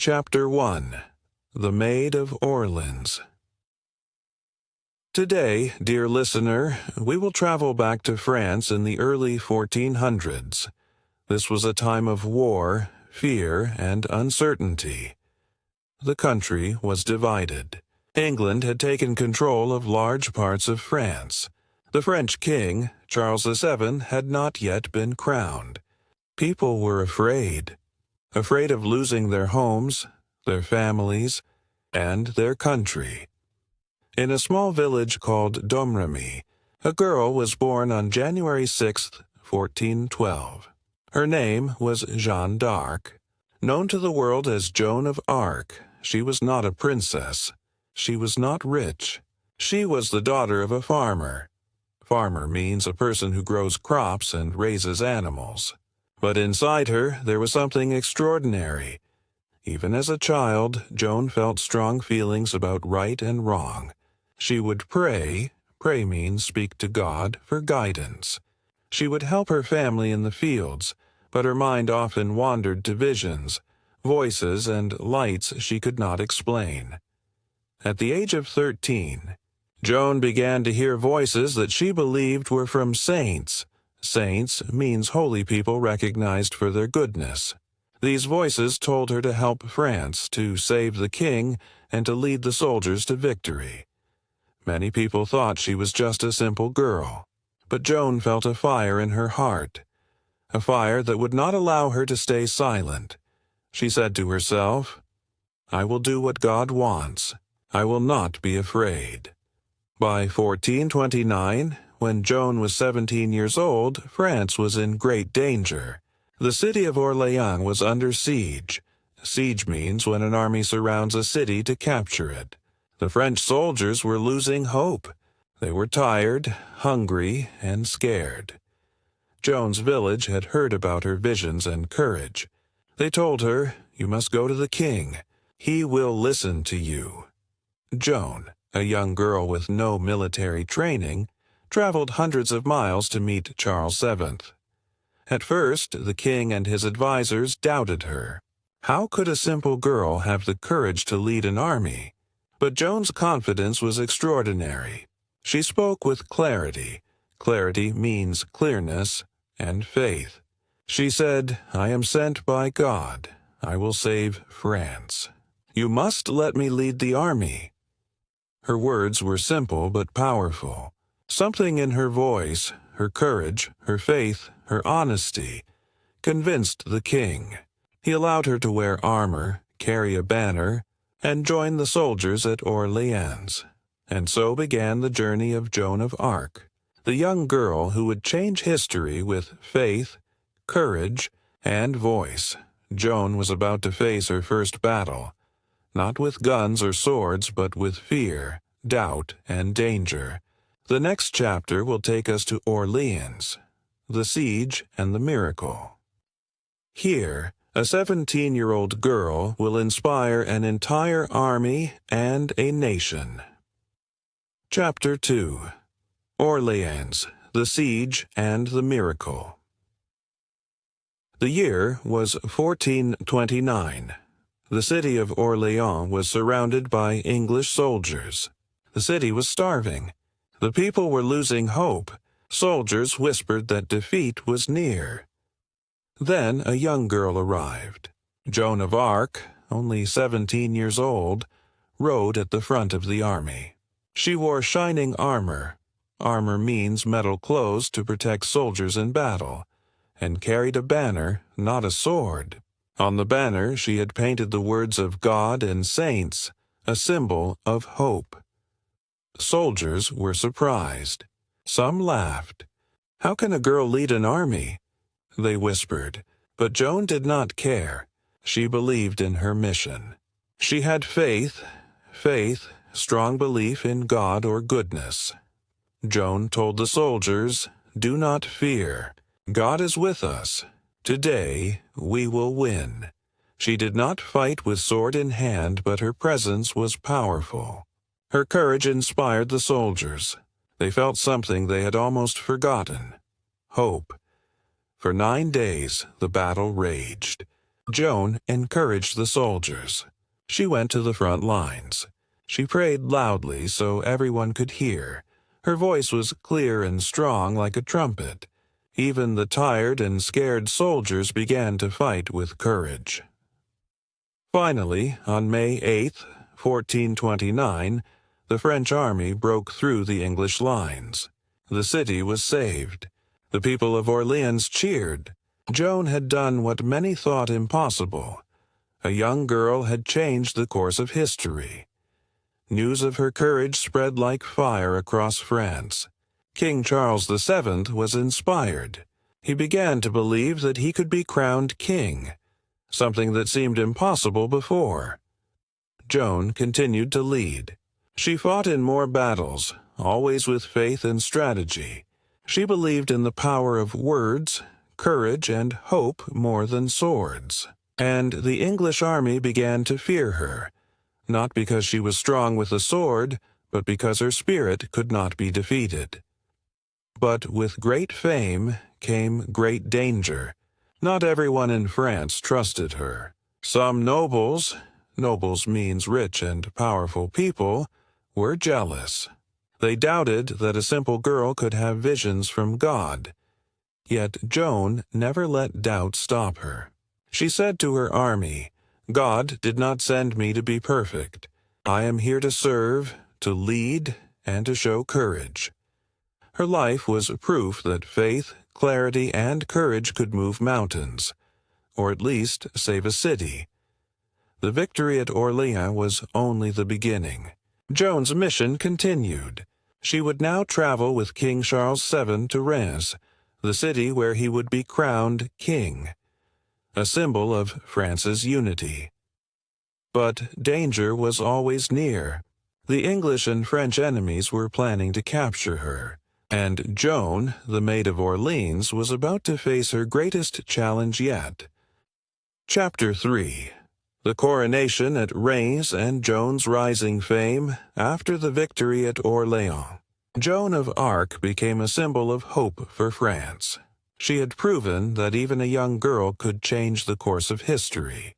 Chapter 1. The Maid of Orleans. Today, dear listener, we will travel back to France in the early 1400s. This was a time of war, fear, and uncertainty. The country was divided. England had taken control of large parts of France. The French king, Charles VII, had not yet been crowned. People were afraid of losing their homes, their families, and their country. In a small village called Domremy, a girl was born on January 6, 1412. Her name was Jeanne d'Arc. Known to the world as Joan of Arc, she was not a princess. She was not rich. She was the daughter of a farmer. Farmer means a person who grows crops and raises animals. But inside her, there was something extraordinary. Even as a child, Joan felt strong feelings about right and wrong. She would pray means speak to God, for guidance. She would help her family in the fields, but her mind often wandered to visions, voices, and lights she could not explain. At the age of 13, Joan began to hear voices that she believed were from saints. Saints means holy people recognized for their goodness. These voices told her to help France, to save the king, and to lead the soldiers to victory. Many people thought she was just a simple girl, but Joan felt a fire in her heart, a fire that would not allow her to stay silent. She said to herself, "I will do what God wants. I will not be afraid." By 1429, when Joan was 17 years old, France was in great danger. The city of Orleans was under siege. Siege means when an army surrounds a city to capture it. The French soldiers were losing hope. They were tired, hungry, and scared. Joan's village had heard about her visions and courage. They told her, "You must go to the king. He will listen to you." Joan, a young girl with no military training, traveled hundreds of miles to meet Charles VII. At first, the king and his advisers doubted her. How could a simple girl have the courage to lead an army? But Joan's confidence was extraordinary. She spoke with clarity. Clarity means clearness and faith. She said, "I am sent by God. I will save France. You must let me lead the army." Her words were simple but powerful. Something in her voice, her courage, her faith, her honesty, convinced the king. He allowed her to wear armor, carry a banner, and join the soldiers at Orleans. And so began the journey of Joan of Arc, the young girl who would change history with faith, courage, and voice. Joan was about to face her first battle, not with guns or swords, but with fear, doubt, and danger. The next chapter will take us to Orleans, the siege and the miracle. Here, a 17-year-old girl will inspire an entire army and a nation. Chapter 2. Orleans, the siege and the miracle. The year was 1429. The city of Orleans was surrounded by English soldiers. The city was starving. The people were losing hope. Soldiers whispered that defeat was near. Then a young girl arrived. Joan of Arc, only 17 years old, rode at the front of the army. She wore shining armor. Armor means metal clothes to protect soldiers in battle, and carried a banner, not a sword. On the banner she had painted the words of God and saints, a symbol of hope. Soldiers were surprised. Some laughed. "How can a girl lead an army?" they whispered. But Joan did not care. She believed in her mission. She had faith, strong belief in God or goodness. Joan told the soldiers, "Do not fear. God is with us. Today we will win." She did not fight with sword in hand, but her presence was powerful. Her courage inspired the soldiers. They felt something they had almost forgotten: hope. For 9 days the battle raged. Joan encouraged the soldiers. She went to the front lines. She prayed loudly so everyone could hear. Her voice was clear and strong like a trumpet. Even the tired and scared soldiers began to fight with courage. Finally, on May 8, 1429, the French army broke through the English lines. The city was saved. The people of Orleans cheered. Joan had done what many thought impossible. A young girl had changed the course of history. News of her courage spread like fire across France. King Charles VII was inspired. He began to believe that he could be crowned king, something that seemed impossible before. Joan continued to lead. She fought in more battles, always with faith and strategy. She believed in the power of words, courage, and hope more than swords. And the English army began to fear her, not because she was strong with a sword, but because her spirit could not be defeated. But with great fame came great danger. Not everyone in France trusted her. Some nobles means rich and powerful people, were jealous. They doubted that a simple girl could have visions from God. Yet Joan never let doubt stop her. She said to her army, "God did not send me to be perfect. I am here to serve, to lead, and to show courage." Her life was proof that faith, clarity, and courage could move mountains, or at least save a city. The victory at Orleans was only the beginning. Joan's mission continued. She would now travel with King Charles VII to Reims, the city where he would be crowned king, a symbol of France's unity. But danger was always near. The English and French enemies were planning to capture her, and Joan, the Maid of Orleans, was about to face her greatest challenge yet. Chapter 3. The coronation at Reims and Joan's rising fame after the victory at Orleans. Joan of Arc became a symbol of hope for France. She had proven that even a young girl could change the course of history.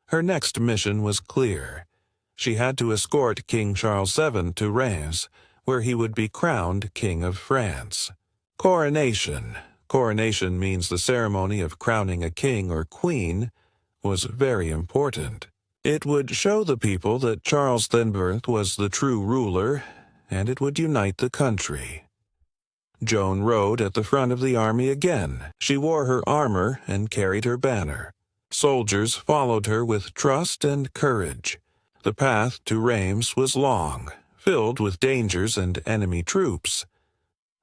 Her next mission was clear. She had to escort King Charles VII to Reims, where he would be crowned King of France. Coronation. Coronation means the ceremony of crowning a king or queen, was very important. It would show the people that Charles VII was the true ruler, and it would unite the country. Joan rode at the front of the army again. She wore her armor and carried her banner. Soldiers followed her with trust and courage. The path to Reims was long, filled with dangers and enemy troops.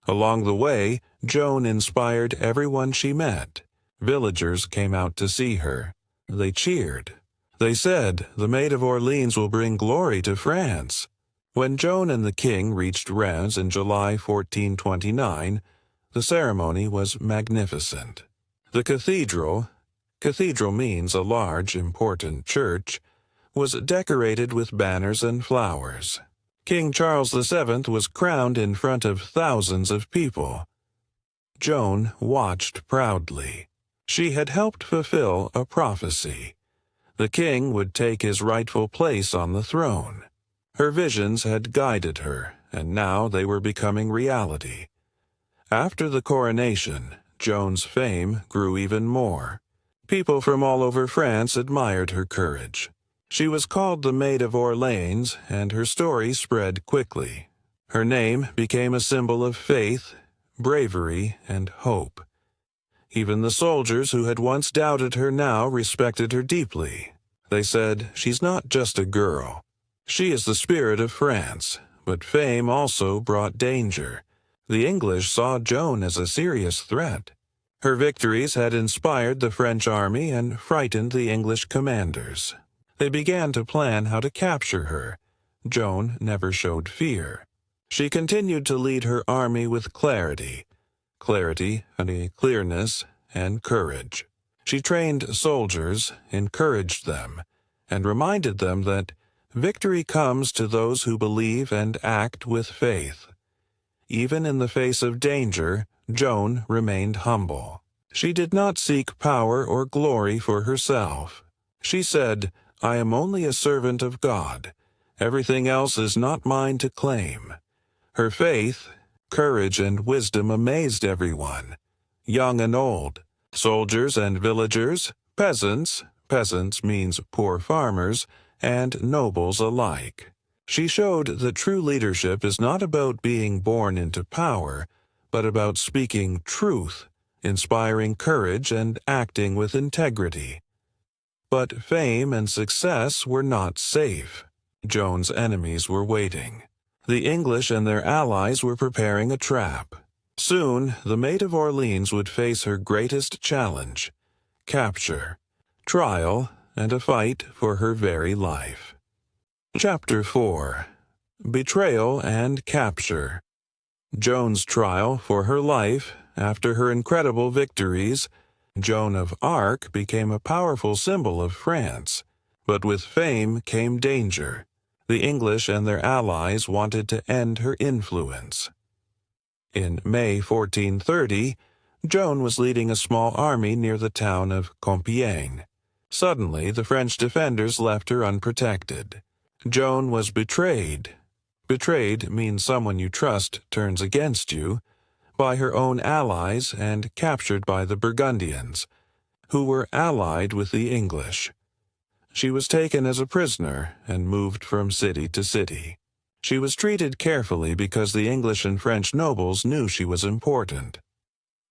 Along the way, Joan inspired everyone she met. Villagers came out to see her. They cheered. They said, "The Maid of Orleans will bring glory to France." When Joan and the king reached Reims in July 1429, the ceremony was magnificent. The cathedral means a large, important church, was decorated with banners and flowers. King Charles VII was crowned in front of thousands of people. Joan watched proudly. She had helped fulfill a prophecy. The king would take his rightful place on the throne. Her visions had guided her, and now they were becoming reality. After the coronation, Joan's fame grew even more. People from all over France admired her courage. She was called the Maid of Orleans, and her story spread quickly. Her name became a symbol of faith, bravery, and hope. Even the soldiers who had once doubted her now respected her deeply. They said, "She's not just a girl. She is the spirit of France." But fame also brought danger. The English saw Joan as a serious threat. Her victories had inspired the French army and frightened the English commanders. They began to plan how to capture her. Joan never showed fear. She continued to lead her army with clarity, clearness, and courage. She trained soldiers, encouraged them, and reminded them that victory comes to those who believe and act with faith. Even in the face of danger, Joan remained humble. She did not seek power or glory for herself. She said, "I am only a servant of God. Everything else is not mine to claim." Her faith, courage, and wisdom amazed everyone, young and old, soldiers and villagers, peasants means poor farmers, and nobles alike. She showed that true leadership is not about being born into power, but about speaking truth, inspiring courage, and acting with integrity. But fame and success were not safe. Joan's enemies were waiting. The English and their allies were preparing a trap. Soon, the Maid of Orleans would face her greatest challenge: capture, trial, and a fight for her very life. Chapter 4. Betrayal and Capture. Joan's trial for her life. After her incredible victories, Joan of Arc became a powerful symbol of France. But with fame came danger. The English and their allies wanted to end her influence. In May 1430, Joan was leading a small army near the town of Compiègne. Suddenly, the French defenders left her unprotected. Joan was betrayed. Betrayed means someone you trust turns against you, by her own allies and captured by the Burgundians, who were allied with the English. She was taken as a prisoner and moved from city to city. She was treated carefully because the English and French nobles knew she was important.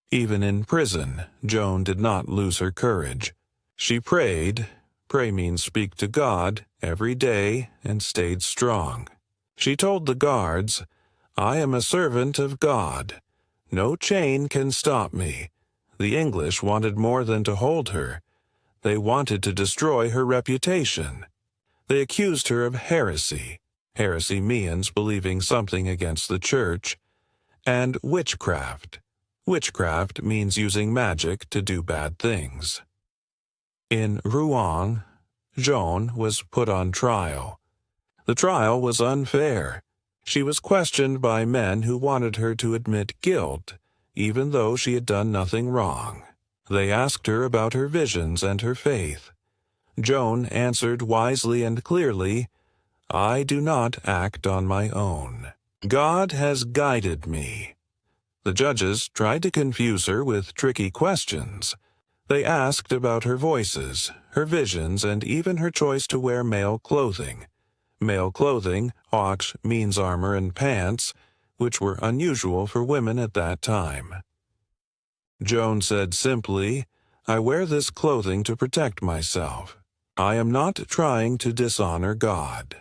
Even in prison, Joan did not lose her courage. She prayed, pray means speak to God, every day, and stayed strong. She told the guards, "I am a servant of God. No chain can stop me." The English wanted more than to hold her. They wanted to destroy her reputation. They accused her of heresy. Heresy means believing something against the church. And witchcraft. Witchcraft means using magic to do bad things. In Rouen, Joan was put on trial. The trial was unfair. She was questioned by men who wanted her to admit guilt, even though she had done nothing wrong. They asked her about her visions and her faith. Joan answered wisely and clearly, "I do not act on my own. God has guided me." The judges tried to confuse her with tricky questions. They asked about her voices, her visions, and even her choice to wear male clothing. Male clothing, auch, means armor and pants, which were unusual for women at that time. Joan said simply, "I wear this clothing to protect myself. I am not trying to dishonor God."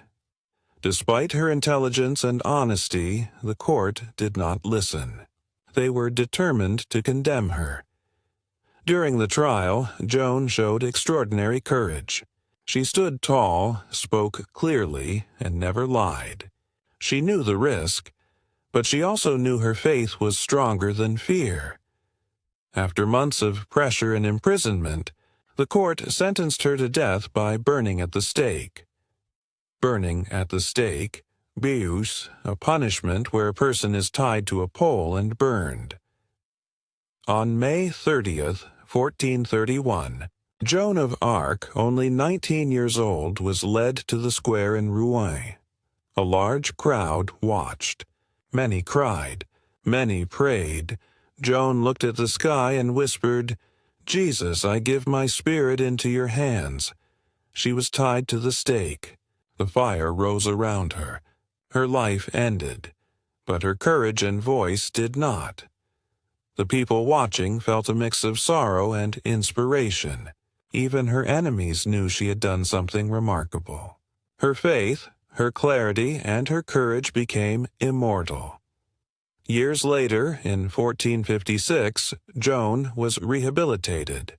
Despite her intelligence and honesty, the court did not listen. They were determined to condemn her. During the trial, Joan showed extraordinary courage. She stood tall, spoke clearly, and never lied. She knew the risk, but she also knew her faith was stronger than fear. After months of pressure and imprisonment, the court sentenced her to death by burning at the stake. Burning at the stake, beus, a punishment where a person is tied to a pole and burned. On May 30th, 1431, Joan of Arc, only 19 years old, was led to the square in Rouen. A large crowd watched. Many cried. Many prayed. Joan looked at the sky and whispered, "Jesus, I give my spirit into your hands." She was tied to the stake. The fire rose around her. Her life ended, but her courage and voice did not. The people watching felt a mix of sorrow and inspiration. Even her enemies knew she had done something remarkable. Her faith, her clarity, and her courage became immortal. Years later, in 1456, Joan was rehabilitated.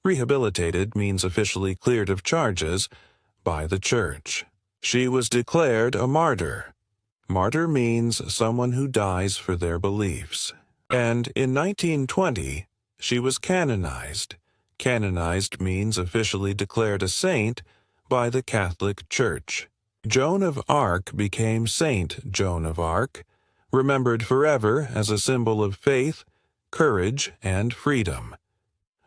Rehabilitated means officially cleared of charges by the church. She was declared a martyr. Martyr means someone who dies for their beliefs. And in 1920, she was canonized. Canonized means officially declared a saint by the Catholic Church. Joan of Arc became Saint Joan of Arc, remembered forever as a symbol of faith, courage, and freedom.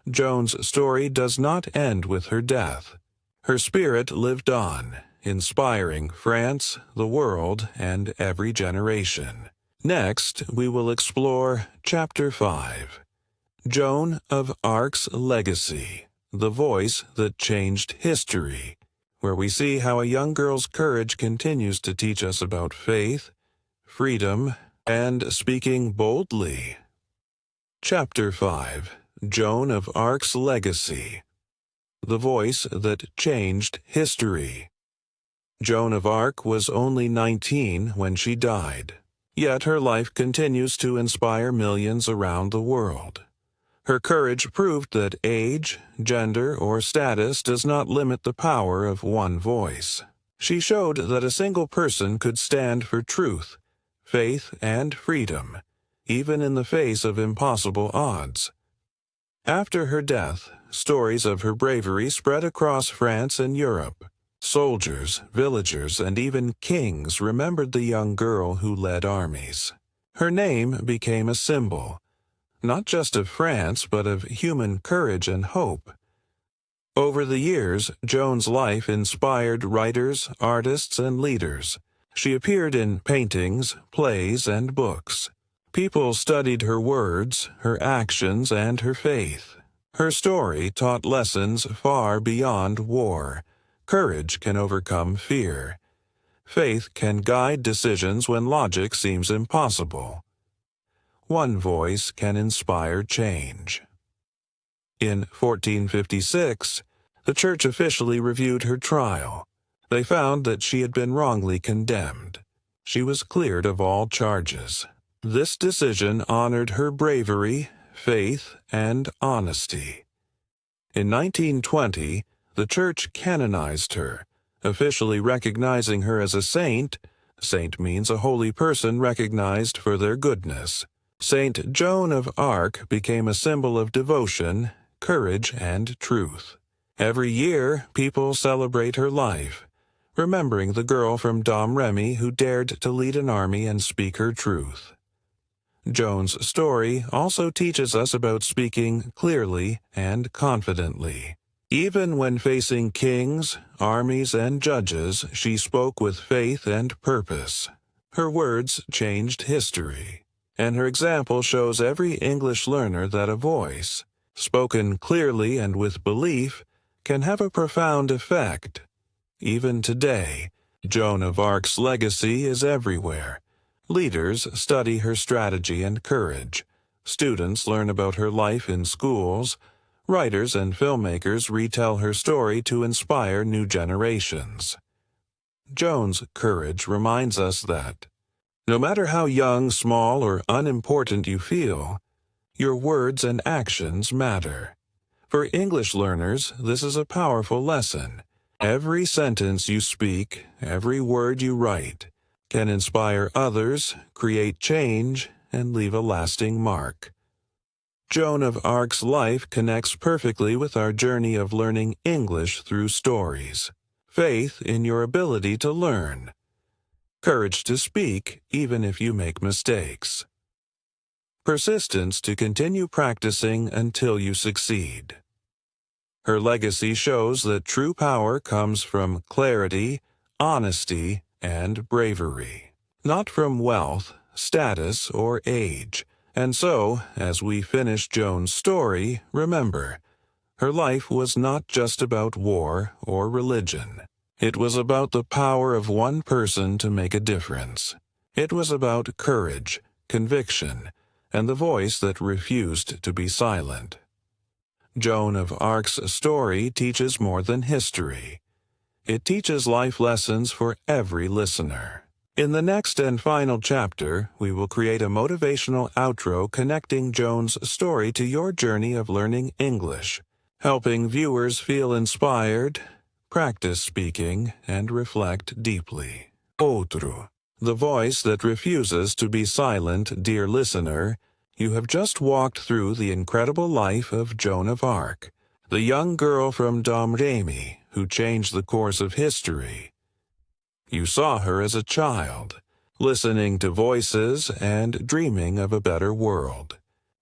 Joan's story does not end with her death. Her spirit lived on, inspiring France, the world, and every generation. Next, we will explore Chapter 5, Joan of Arc's Legacy, the voice that changed history, where we see how a young girl's courage continues to teach us about faith, freedom, and speaking boldly. Chapter 5, Joan of Arc's Legacy, the voice that changed history. Joan of Arc was only 19 when she died, yet her life continues to inspire millions around the world. Her courage proved that age, gender, or status does not limit the power of one voice. She showed that a single person could stand for truth, faith, and freedom, even in the face of impossible odds. After her death, stories of her bravery spread across France and Europe. Soldiers, villagers, and even kings remembered the young girl who led armies. Her name became a symbol, not just of France, but of human courage and hope. Over the years, Joan's life inspired writers, artists, and leaders. She appeared in paintings, plays, and books. People studied her words, her actions, and her faith. Her story taught lessons far beyond war. Courage can overcome fear. Faith can guide decisions when logic seems impossible. One voice can inspire change. In 1456, the Church officially reviewed her trial. They found that she had been wrongly condemned. She was cleared of all charges. This decision honored her bravery, faith, and honesty. In 1920, the Church canonized her, officially recognizing her as a saint. Saint means a holy person recognized for their goodness. Saint Joan of Arc became a symbol of devotion, courage, and truth. Every year, people celebrate her life, remembering the girl from Domremy who dared to lead an army and speak her truth. Joan's story also teaches us about speaking clearly and confidently. Even when facing kings, armies, and judges, she spoke with faith and purpose. Her words changed history, and her example shows every English learner that a voice, spoken clearly and with belief, can have a profound effect. Even today, Joan of Arc's legacy is everywhere. Leaders study her strategy and courage. Students learn about her life in schools. Writers and filmmakers retell her story to inspire new generations. Joan's courage reminds us that, no matter how young, small, or unimportant you feel, your words and actions matter. For English learners, this is a powerful lesson. Every sentence you speak, every word you write, can inspire others, create change, and leave a lasting mark. Joan of Arc's life connects perfectly with our journey of learning English through stories. Faith in your ability to learn. Courage to speak even if you make mistakes. Persistence to continue practicing until you succeed. Her legacy shows that true power comes from clarity, honesty, and bravery, not from wealth, status, or age. And so, as we finish Joan's story, remember, her life was not just about war or religion. It was about the power of one person to make a difference. It was about courage, conviction, and the voice that refused to be silent. Joan of Arc's story teaches more than history. It teaches life lessons for every listener. In the next and final chapter, we will create a motivational outro connecting Joan's story to your journey of learning English, helping viewers feel inspired, practice speaking, and reflect deeply. Outro. The voice that refuses to be silent, dear listener. You have just walked through the incredible life of Joan of Arc, the young girl from Domremy who changed the course of history. You saw her as a child, listening to voices and dreaming of a better world.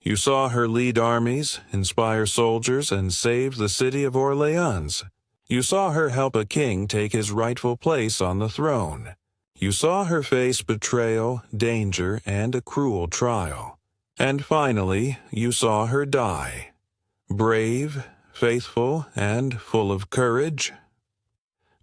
You saw her lead armies, inspire soldiers, and save the city of Orleans. You saw her help a king take his rightful place on the throne. You saw her face betrayal, danger, and a cruel trial. And finally, you saw her die. Brave, faithful, and full of courage.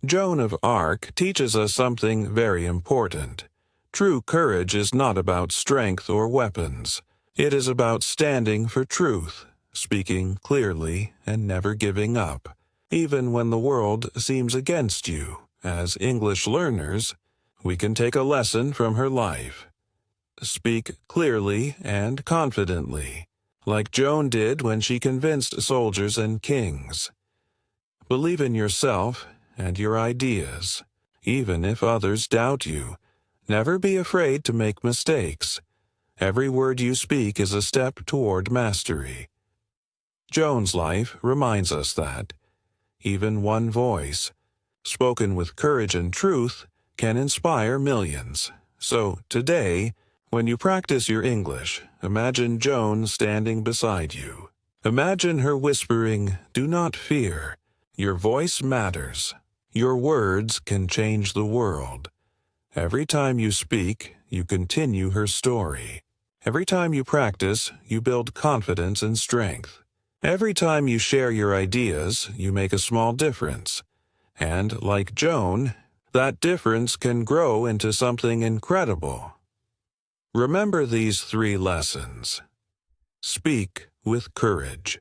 Joan of Arc teaches us something very important. True courage is not about strength or weapons. It is about standing for truth, speaking clearly, and never giving up, even when the world seems against you. As English learners, we can take a lesson from her life. Speak clearly and confidently, like Joan did when she convinced soldiers and kings. Believe in yourself and your ideas, even if others doubt you. Never be afraid to make mistakes. Every word you speak is a step toward mastery. Joan's life reminds us that even one voice, spoken with courage and truth, can inspire millions. So today, when you practice your English, imagine Joan standing beside you. Imagine her whispering, "Do not fear. Your voice matters. Your words can change the world." Every time you speak, you continue her story. Every time you practice, you build confidence and strength. Every time you share your ideas, you make a small difference. And, like Joan, that difference can grow into something incredible. Remember these 3 lessons. Speak with courage.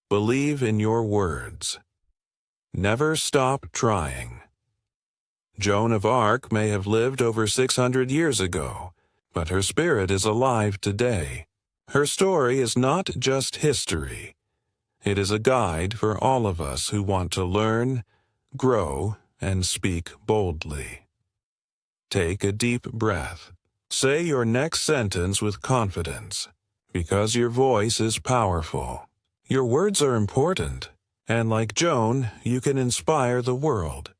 Believe in your words. Never stop trying. Joan of Arc may have lived over 600 years ago, but her spirit is alive today. Her story is not just history. It is a guide for all of us who want to learn, grow, and speak boldly. Take a deep breath. Say your next sentence with confidence, because your voice is powerful. Your words are important, and like Joan, you can inspire the world.